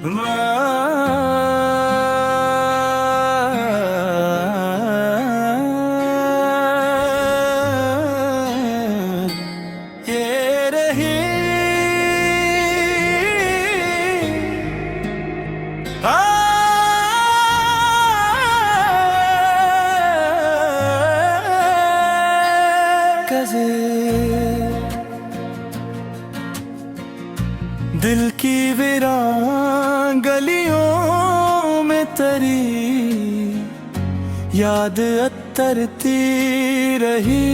ये रही दिल की वीरान गलियों में तरी याद अतरती रही।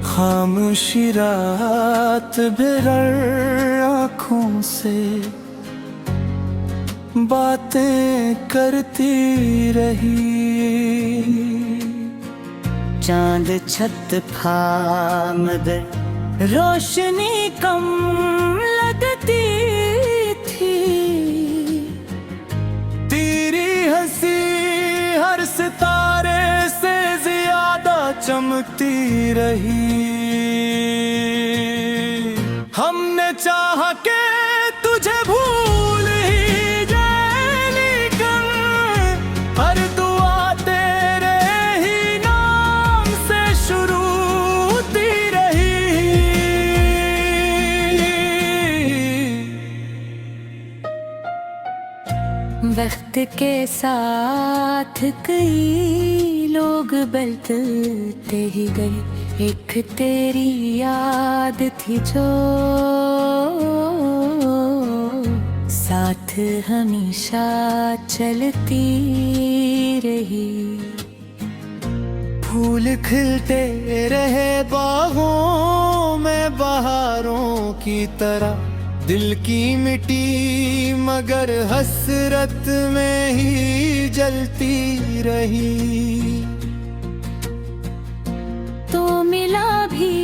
खामोशी रात भर आँखों से बातें करती रही। चांद छत था मगर रोशनी कम लगती थी। तेरी हंसी हर सितारे से ज्यादा चमकती रही। हमने चाहा के तुझे भूल ही जाए, लेकिन हर दुआ तेरे ही नाम से शुरू होती रही। वक्त के साथ कई लोग बदलते ही गए, एक तेरी याद थी जो साथ हमेशा चलती रही। फूल खिलते रहे बाहों में बहारों की तरह, दिल की मिट्टी मगर हसरत में ही जलती रही। तो मिला भी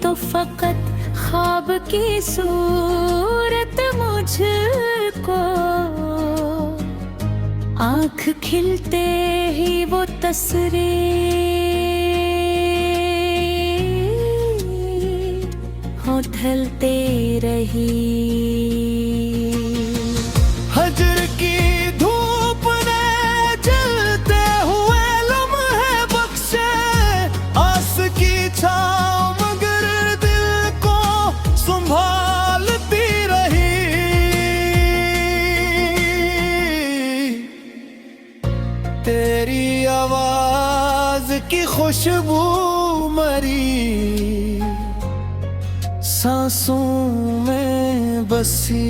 तो फकत ख्वाब की सूरत मुझको, आँख खिलते ही वो तस्वीर हो ढलते रही। हजर की धूप ने जलते हुए लम्हे बख्शे, आस की छाँव मगर दिल को संभालती रही। तेरी आवाज की खुशबू मरी सांसों में बसी,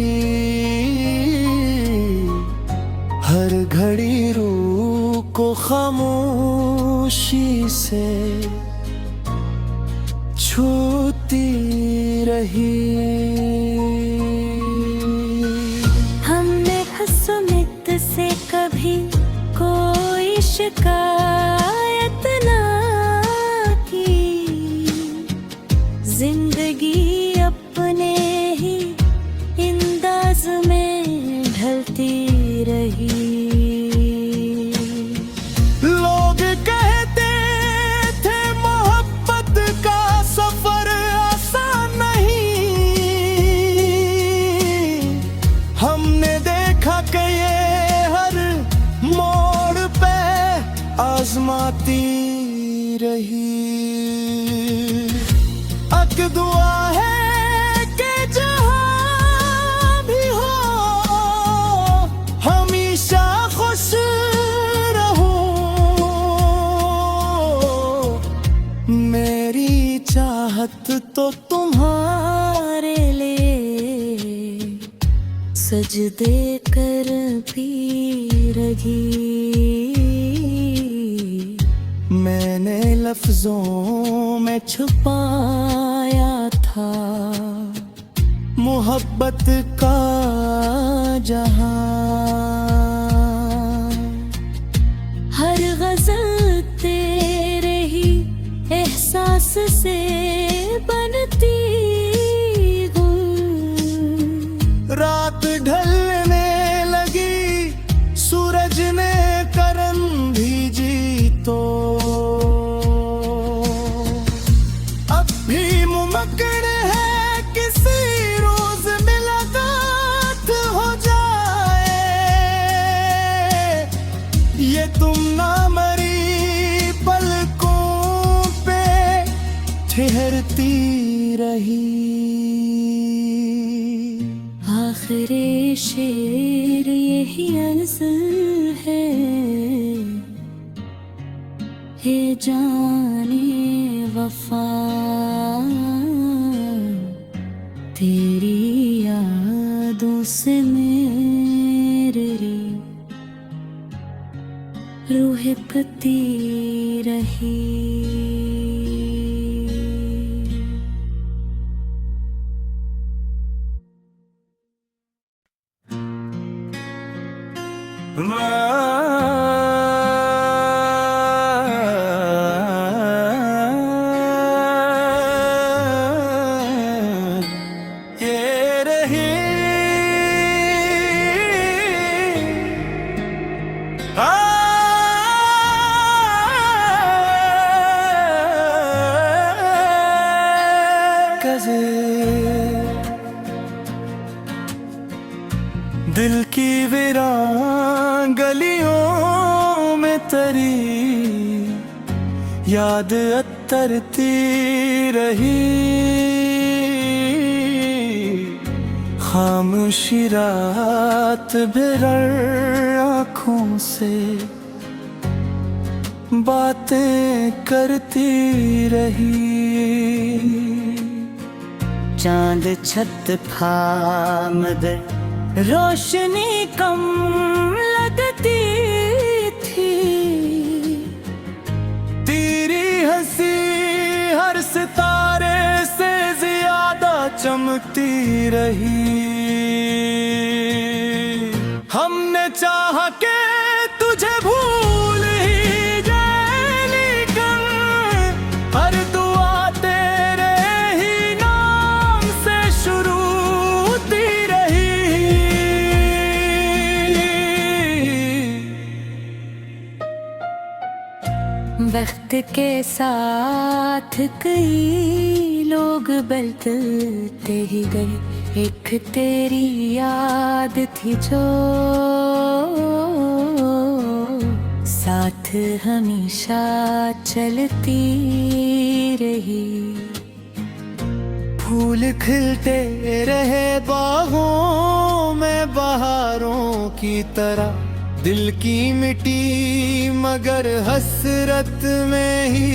हर घड़ी रूह को खामोशी से छूती रही। हमने हसमित से कभी कोई शिकायत ना की, जिंदगी अपने ही अंदाज में ढलती रही। लोग कहते थे मोहब्बत का सफर आसान नहीं, हमने देखा कि ये हर मोड़ पे आजमाती रही। अक दुआ है कि जहाँ भी हो हमेशा खुश रहो। मेरी चाहत तो तुम्हारे लिए सजदे कर भी रही। मैंने लफ्जों में छुपाया था मोहब्बत का जहां। हर गजल तेरे ही एहसास से बनती हूँ। रात ढलने लगी, सूरज ने करन भीजी तो अब भी मुमकिन है किसी रोज में छूती रही। आखिरी शेर यही अर्ज़ है, हे जाने वफा तेरी यादों से मेरी रूह कती रही। ये रही दिल की वीरान गलियों में तरी याद अतरती रही। खामोशी रात भर आँखों से बातें करती रही। चांद छत था मगर रोशनी कम लगती थी। तेरी हंसी हर सितारे से ज्यादा चमकती रही। हमने चाहा के तुझे भूल ही जाए, लेकिन हर दुआ तेरे ही नाम से शुरू होती रही। वक्त के साथ कई लोग बदलते ही गए, एक तेरी याद थी जो साथ हमेशा चलती रही। फूल खिलते रहे बागों में बहारों की तरह, दिल की मिट्टी मगर हसरत में ही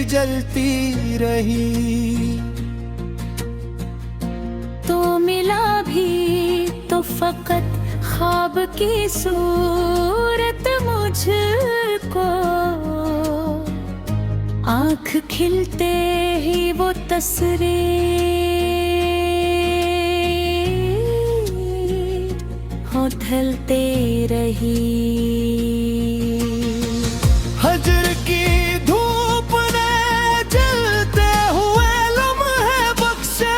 जलती रही। तो मिला भी तो फकत ख्वाब की सूरत मुझको, आँख खिलते ही वो तस्वीर हो ढलते रही। हजर की धूप ने जलते हुए लम्हे बख्शे,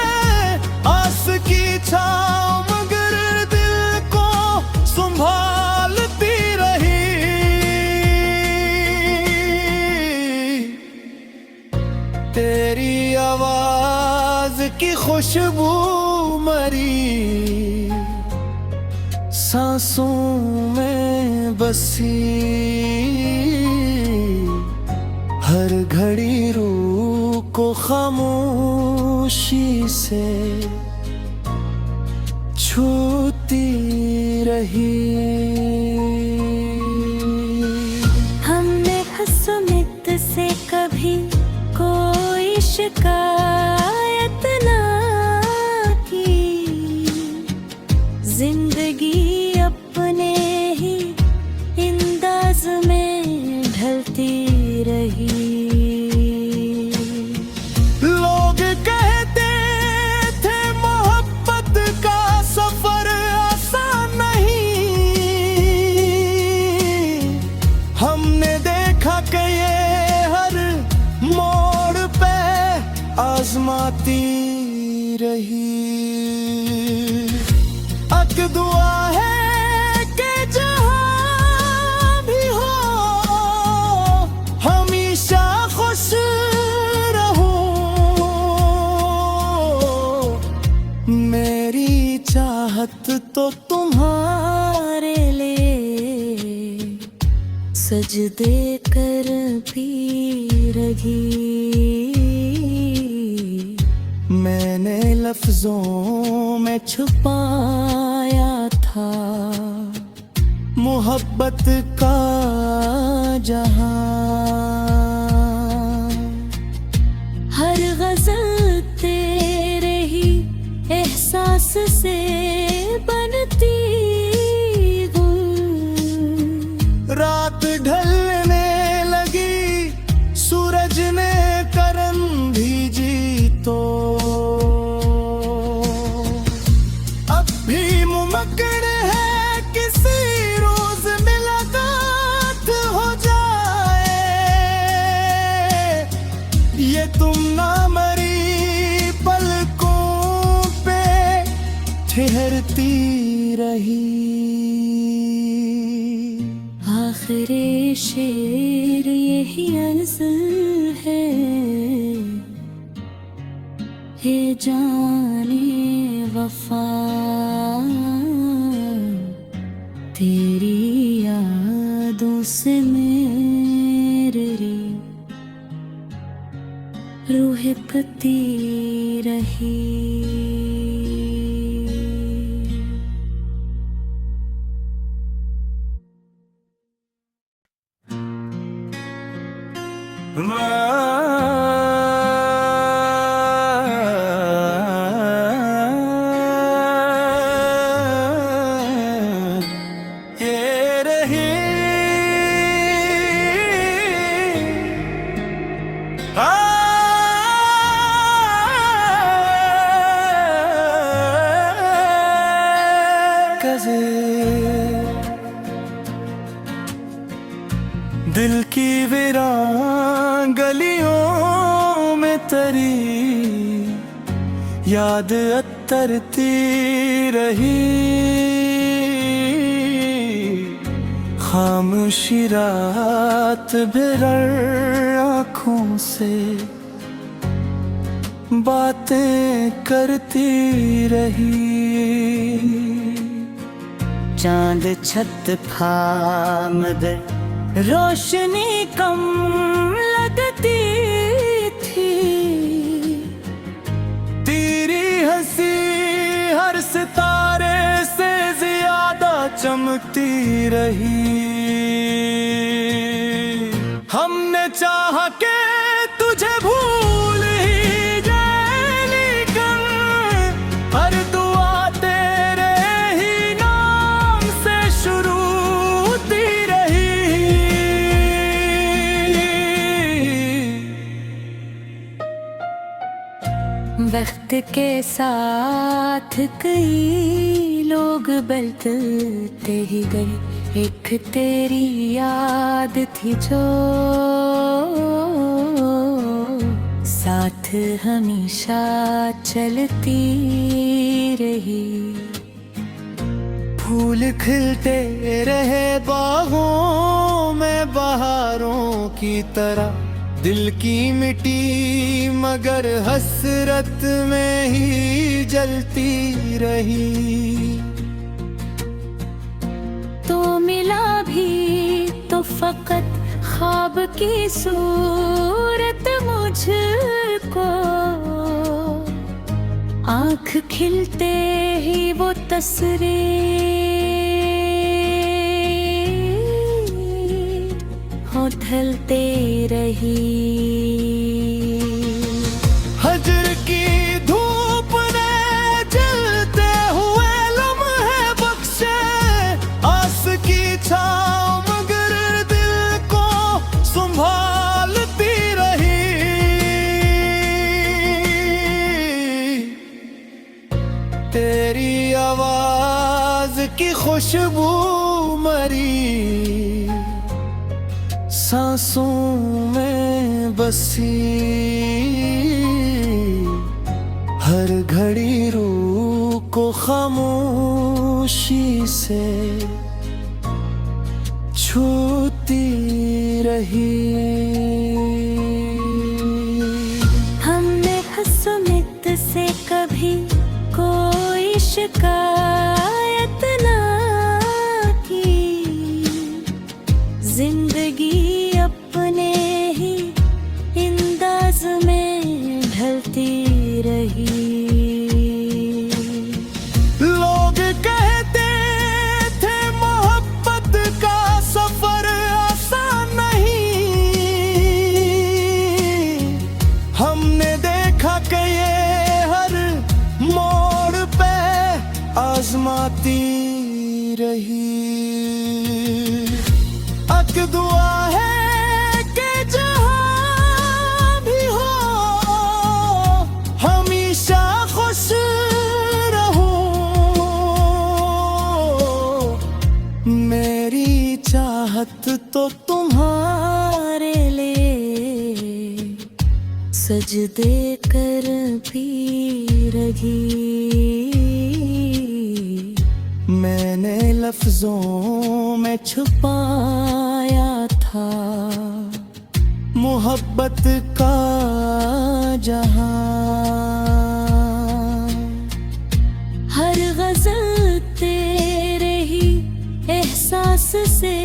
आस की छाँव मगर दिल को संभालती रही। तेरी आवाज की खुशबू मरी सांसों में बसी, हर घड़ी रूह को खामोशी से छूती रही। हमने हसमित से कभी कोई शिकायत ना की, जिंदगी अपने ही अंदाज में ढलती रही। लोग कहते थे मोहब्बत का सफर आसान नहीं, हमने देखा कि ये हर मोड़ पे आजमाती रही। अक दुआ है कि जहाँ भी हो हमेशा खुश रहो। मेरी चाहत तो तुम्हारे लिए सजदे कर भी रही। मैंने लफ्जों में छुपाया था मोहब्बत का जहां। हर गजल तेरे ही एहसास से बनती गुल। रात ढलने लगी, सूरज ने करन भीजी तो अब भी मुमकिन है किसी रोज मुलाकात हो जाए। ये तुम ना मरी पलकों पे ठहरती रही। आखिरी शेर यही अर्ज़ है, हे जाने वफा तेरी यादों से मेरी रूह कती रही। ये रही दिल की वीरान गलियों में तरी याद अतरती रही। खामोशी रात भर आँखों से बातें करती रही। चांद छत था मगर रोशनी कम लगती थी। तेरी हंसी हर सितारे से ज्यादा चमकती रही। हमने चाहा के तुझे भूल ही जाए, लेकिन हर दुआ तेरे ही नाम से शुरू होती रही। वक्त के साथ कई लोग बदलते ही गए, एक तेरी याद थी जो साथ हमेशा चलती रही। फूल खिलते रहे बाहों में बहारों की तरह, दिल की मिट्टी मगर हसरत में ही जलती रही। तो मिला भी तो फकत ख्वाब की सूरत मुझको, आँख खिलते ही वो तस्वीर हो ढलते रही। हजर की धूप ने जलते हुए लम्हे बख्शे, आस की छाँव मगर दिल को संभालती रही। तेरी आवाज की खुशबू मरी सांसों में बसी, हर घड़ी रूह को खामोशी से छूती रही। हमने हसमित से कभी कोई शिकायत ना की, जिंदगी अपने ही अंदाज में ढलती रही। लोग कहते थे मोहब्बत का सफर आसान नहीं, हमने देखा कि ये हर मोड़ पे आजमाती रही। अक दुआ है कि जहां भी हो हमेशा खुश रहो, मेरी चाहत तो तुम्हारे लिए सजदे कर भी रही। मैंने लफ्जों में छुपाया था मोहब्बत का जहां। हर गजल तेरे ही एहसास से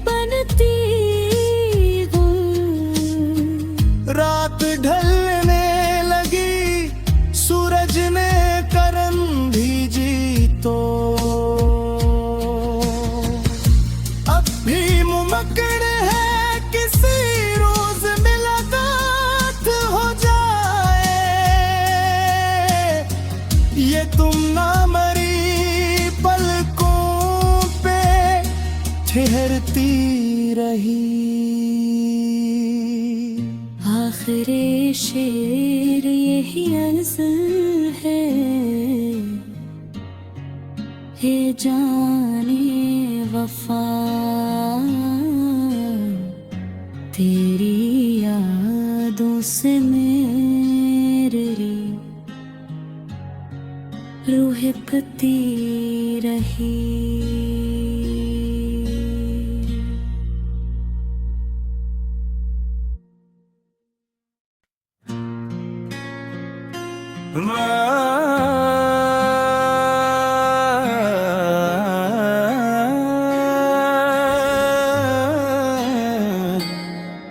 बनती हूँ। रात ढलने लगी, सूरज ने करन भीजी तो अब भी मुमकिन है किसी रोज मुलाकात हो जाए। ये तुम ना मरी पलकों पे ठहरती रही। आखिरी शेर यही अर्ज़ है, हे जाने वफा तेरी यादों से मेरी रूह कती रही।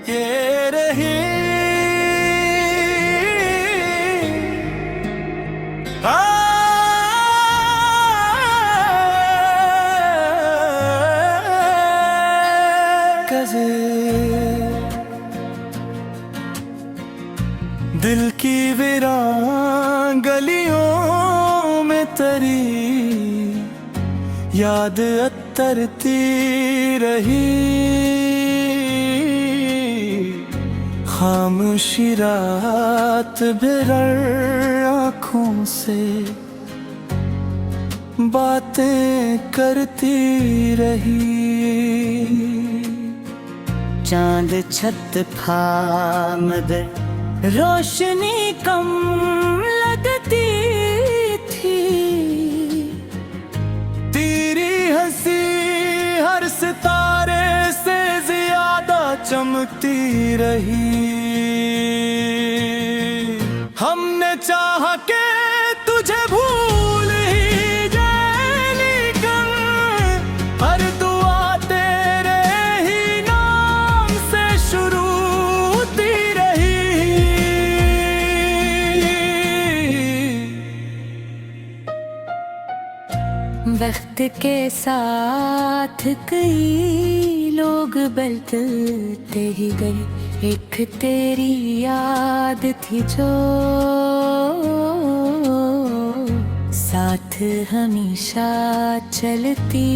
ये रही दिल की वीरान गलियों में तरी याद अतरती रही। खामोशी रात भर आँखों से बातें करती रही। चांद छत फामद रोशनी कम लगती थी। तेरी हंसी हर सितारे से ज्यादा चमकती रही। हमने चाहा के तुझे भूल ही जाए, लेकिन हर दुआ तेरे ही नाम से शुरू होती रही। वक्त के साथ कई लोग बदलते ही गए, एक तेरी याद थी जो साथ हमेशा चलती।